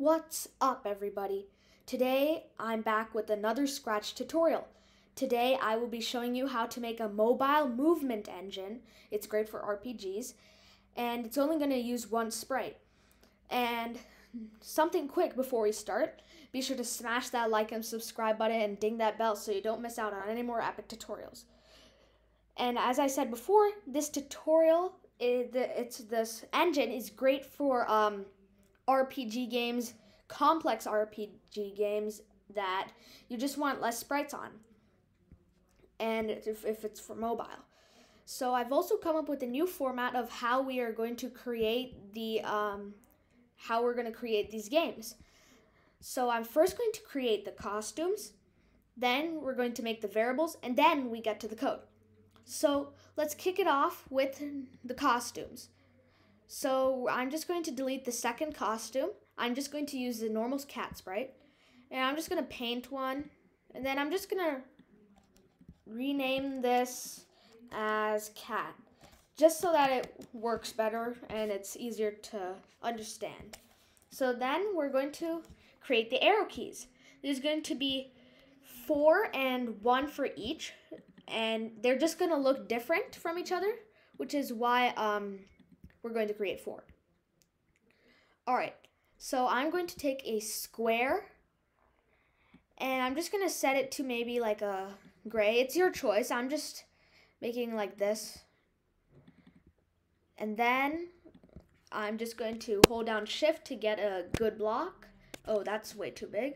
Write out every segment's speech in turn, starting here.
What's up, everybody? Today I'm back with another Scratch tutorial. Today I will be showing you how to make a mobile movement engine. It's great for RPGs and it's only going to use one sprite. And something quick before we start, be sure to smash that like and subscribe button and ding that bell so you don't miss out on any more epic tutorials. And as I said before, this tutorial, this engine is great for RPG games, complex RPG games that you just want less sprites on, and if it's for mobile. So I've also come up with a new format of how we are going to create these games. So I'm first going to create the costumes, then we're going to make the variables, and then we get to the code. So let's kick it off with the costumes. So I'm just going to delete the second costume. I'm just going to use the normal cat sprite. And I'm just going to paint one. And then I'm just going to rename this as cat, just so that it works better and it's easier to understand. So then we're going to create the arrow keys. There's going to be 4 and 1 for each. And they're just going to look different from each other, which is why we're going to create 4. All right, so I'm going to take a square, and I'm just going to set it to maybe like a gray. It's your choice. I'm just making like this. And then I'm just going to hold down Shift to get a good block. Oh, that's way too big.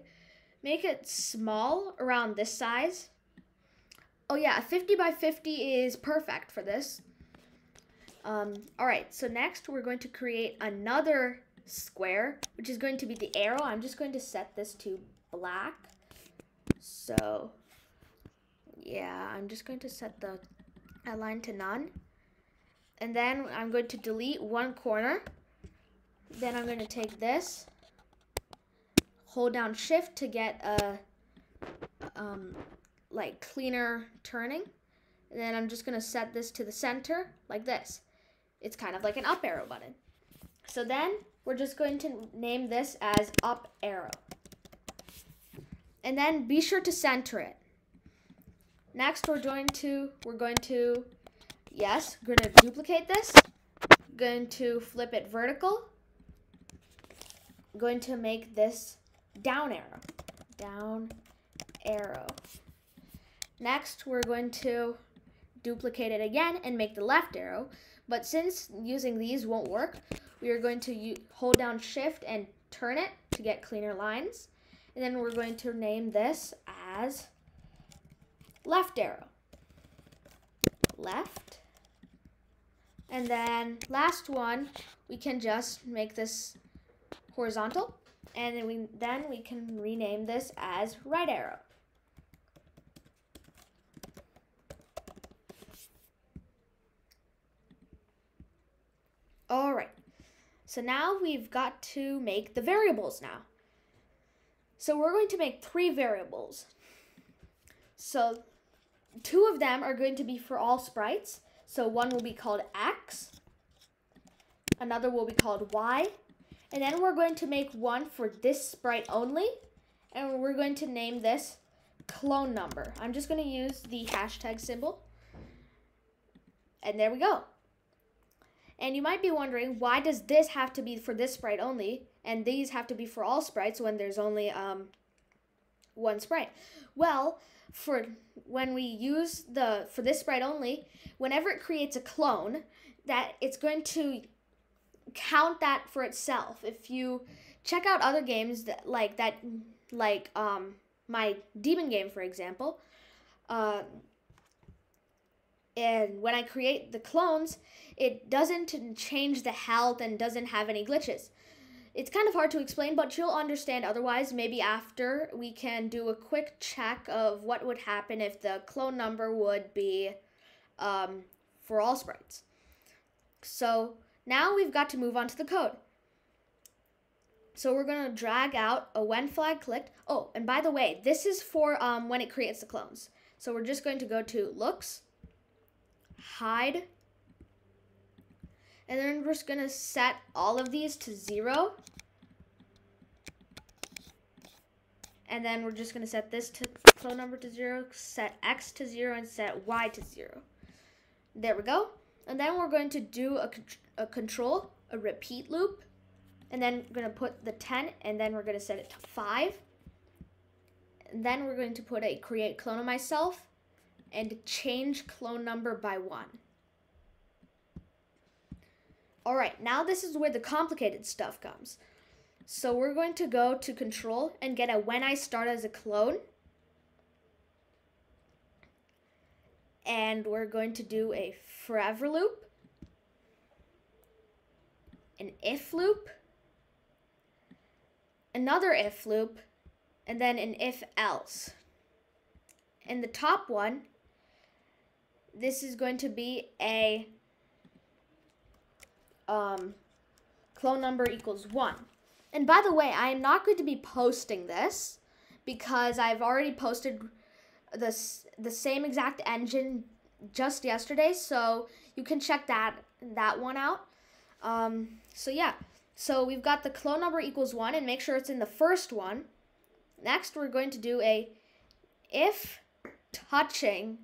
Make it small, around this size. Oh yeah, 50 by 50 is perfect for this. All right, so next we're going to create another square, which is going to be the arrow. I'm just going to set this to black. So yeah, I'm just going to set the align to none. And then I'm going to delete one corner. Then I'm going to take this, hold down Shift to get a like cleaner turning. And then I'm just going to set this to the center like this. It's kind of like an up arrow button. So then we're just going to name this as up arrow. And then be sure to center it. Next we're going to duplicate this. Going to flip it vertical. Going to make this down arrow. Down arrow. Next, we're going to duplicate it again and make the left arrow. But since using these won't work, we are going to hold down Shift and turn it to get cleaner lines. And then we're going to name this as left arrow. Left. And then last one, we can just make this horizontal. And then we can rename this as right arrow. All right, so now we've got to make the variables now. So we're going to make 3 variables. So 2 of them are going to be for all sprites. So one will be called X, another will be called Y, and then we're going to make one for this sprite only, and we're going to name this clone number. I'm just going to use the hashtag symbol, and there we go. And you might be wondering, why does this have to be for this sprite only, and these have to be for all sprites when there's only one sprite? Well, for this sprite only, whenever it creates a clone, that it's going to count that for itself. If you check out other games like my demon game, for example, and when I create the clones, it doesn't change the health and doesn't have any glitches. It's kind of hard to explain, but you'll understand otherwise. Maybe after we can do a quick check of what would happen if the clone number would be for all sprites. So now we've got to move on to the code. So we're going to drag out a when flag clicked. Oh, and by the way, this is for when it creates the clones. So we're just going to go to looks, hide, and then we're just going to set all of these to 0. And then we're just going to set this to clone number to 0, set X to 0, and set Y to 0. There we go. And then we're going to do a control, a repeat loop. And then we're going to put the 10, and then we're going to set it to 5. And then we're going to put a create clone of myself and change clone number by 1. Alright, now this is where the complicated stuff comes. So we're going to go to control and get a when I start as a clone. And we're going to do a forever loop, an if loop, another if loop, and then an if else. And the top one, this is going to be a clone number equals 1. And by the way, I am not going to be posting this because I've already posted the same exact engine just yesterday, so you can check that one out. So yeah, so we've got the clone number equals 1, and make sure it's in the first one. Next, we're going to do a if touching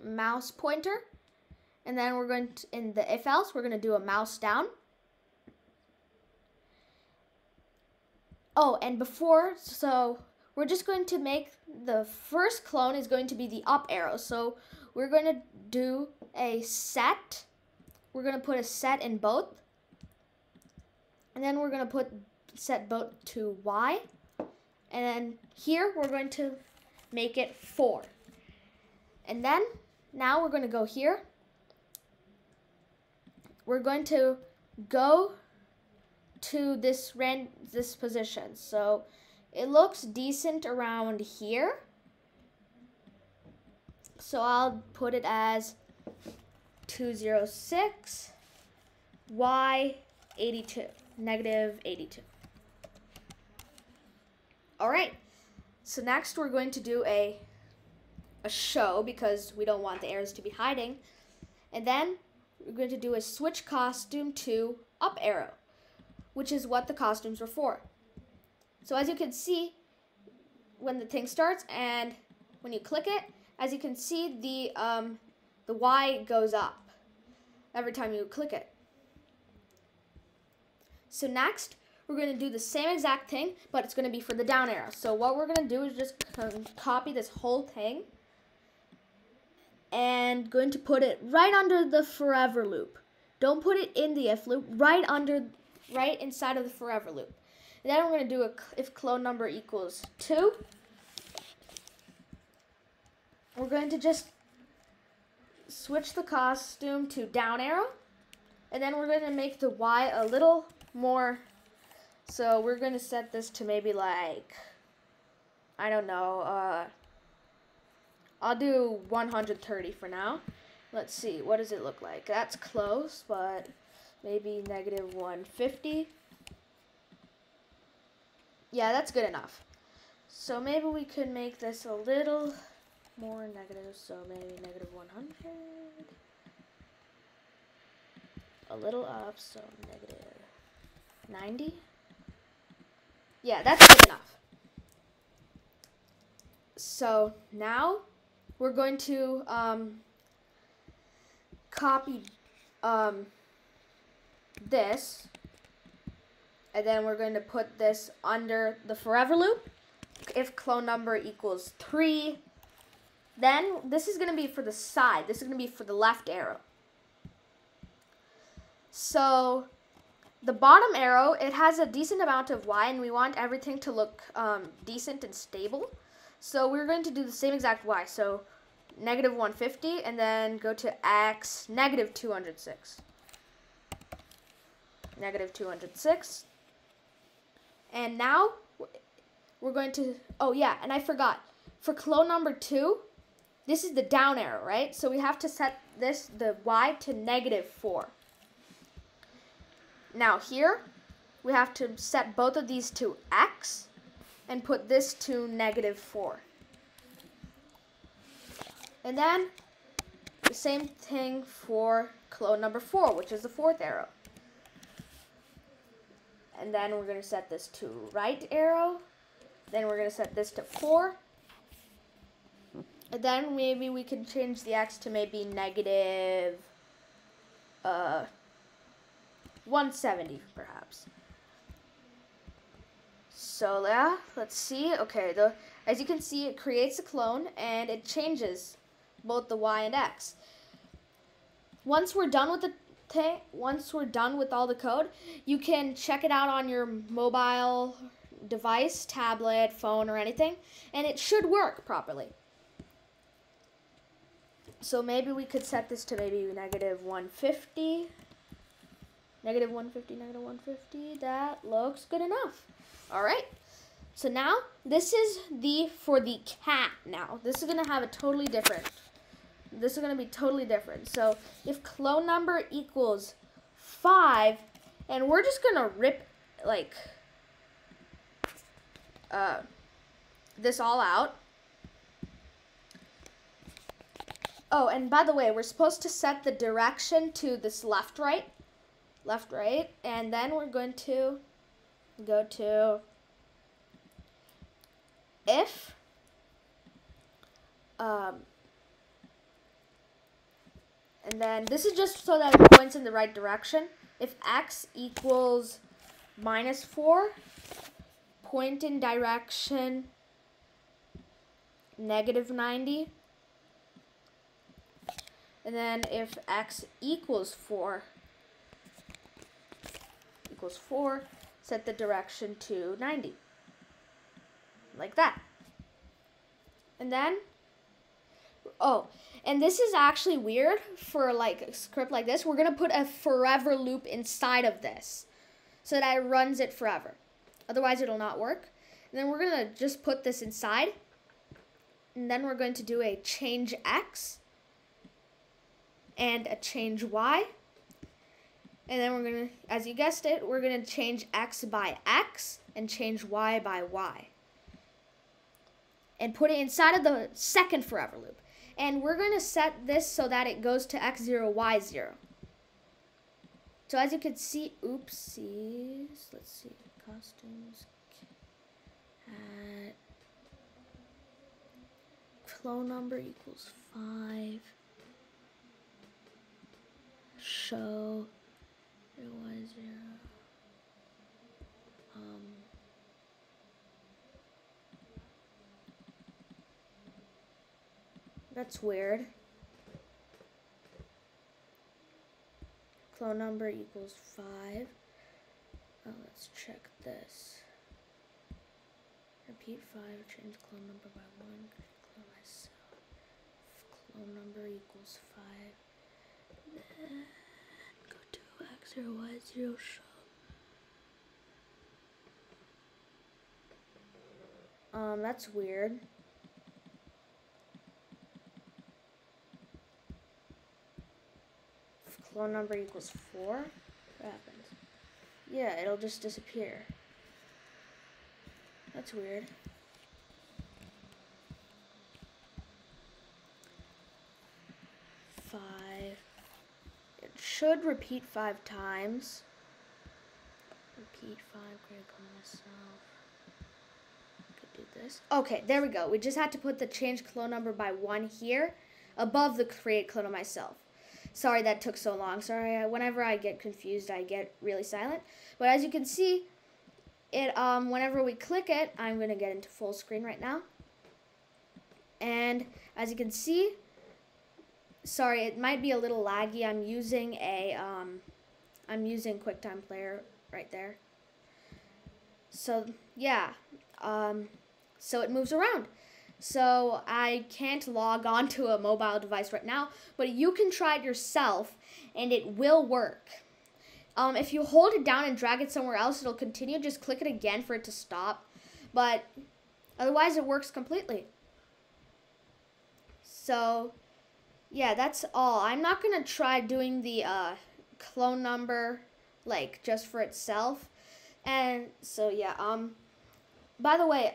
mouse pointer, and then we're going to, in the if else, we're going to do a mouse down. Oh, and before, so we're just going to make the first clone is going to be the up arrow. So we're going to do a set. We're going to put a set in both. And then we're going to set both to Y. And then here we're going to make it 4. And then now we're going to go here. We're going to go to this position. So it looks decent around here. So I'll put it as 206 Y 82, negative 82. All right. So next we're going to do a show because we don't want the arrows to be hiding. And then we're going to do a switch costume to up arrow, which is what the costumes were for. So as you can see, when the thing starts and when you click it, as you can see, the Y goes up every time you click it. So next, we're going to do the same exact thing, but it's going to be for the down arrow. So what we're going to do is just copy this whole thing and going to put it right under the forever loop. Don't put it in the if loop, right inside of the forever loop. And then we're going to do a if clone number equals 2. We're going to just switch the costume to down arrow. And then we're going to make the Y a little more. So we're going to set this to maybe like, I don't know, I'll do 130 for now. Let's see, what does it look like? That's close, but maybe negative 150. Yeah, that's good enough. So maybe we could make this a little more negative, so maybe negative 100. A little up, so negative 90. Yeah, that's good enough. So now we're going to copy this, and then we're going to put this under the forever loop. If clone number equals 3, then this is going to be for the side. This is going to be for the left arrow. So the bottom arrow, it has a decent amount of Y, and we want everything to look decent and stable. So we're going to do the same exact Y. So negative 150, and then go to X, negative 206. Negative 206. And now we're going to, oh yeah, and I forgot. For clone number 2, this is the down arrow, right? So we have to set this, the Y, to negative 4. Now here, we have to set both of these to X and put this to negative 4. And then the same thing for clone number 4, which is the fourth arrow. And then we're going to set this to right arrow Then we're going to set this to 4. And then maybe we can change the x to maybe negative 170 perhaps. So yeah, let's see. Okay, as you can see, it creates a clone and it changes both the y and x. Once we're done with all the code, you can check it out on your mobile device, tablet, phone, or anything, and it should work properly. So maybe we could set this to maybe negative 150. Negative 150, negative 150. That looks good enough. All right. So now this is for the cat now. This is going to have a totally different. This is going to be totally different. So if clone number equals 5, and we're just going to rip like this all out. Oh, and by the way, we're supposed to set the direction to this left, right, and then we're going to go to if and then this is just so that it points in the right direction. If x equals -4, point in direction negative 90. And then if x equals 4, set the direction to 90. Like that. And then, and this is actually weird for like a script like this. We're going to put a forever loop inside of this so that it runs it forever. Otherwise, it'll not work. And then we're going to just put this inside. And then we're going to do a change x and a change y. And then we're going to, as you guessed it, we're going to change x by x and change y by y. And put it inside of the second forever loop. And we're going to set this so that it goes to x0, y0. So as you can see, oopsies, let's see, costumes, cat, clone number equals 5, show, y0, that's weird. Clone number equals 5. Oh, let's check this. Repeat 5, change clone number by 1, clone myself. Clone number equals 5. Then go to x0, y0, show. That's weird. Clone number equals 4, what happens? Yeah, it'll just disappear. That's weird. It should repeat 5 times. Repeat 5, create clone myself. Could do this. Okay, there we go. We just had to put the change clone number by 1 here above the create clone of myself. Sorry that took so long. Sorry, whenever I get confused, I get really silent. But as you can see, it whenever we click it, I'm going to get into full screen right now. And as you can see, sorry, it might be a little laggy. I'm using QuickTime Player right there. So, yeah. So it moves around. So I can't log on to a mobile device right now, but you can try it yourself, and it will work. If you hold it down and drag it somewhere else, it'll continue. Just click it again for it to stop. But otherwise, it works completely. So, yeah, that's all. I'm not going to try doing the clone number, like, just for itself. And so, yeah, by the way,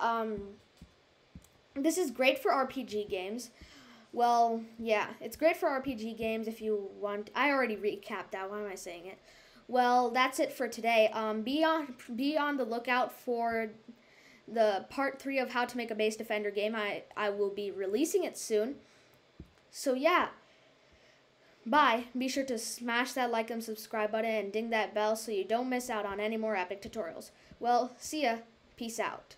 this is great for RPG games. Well, yeah, it's great for RPG games if you want. I already recapped that. Why am I saying it? Well, that's it for today. Be on the lookout for the part 3 of how to make a base defender game. I will be releasing it soon. So yeah, bye. Be sure to smash that like and subscribe button and ding that bell so you don't miss out on any more epic tutorials. Well, see ya. Peace out.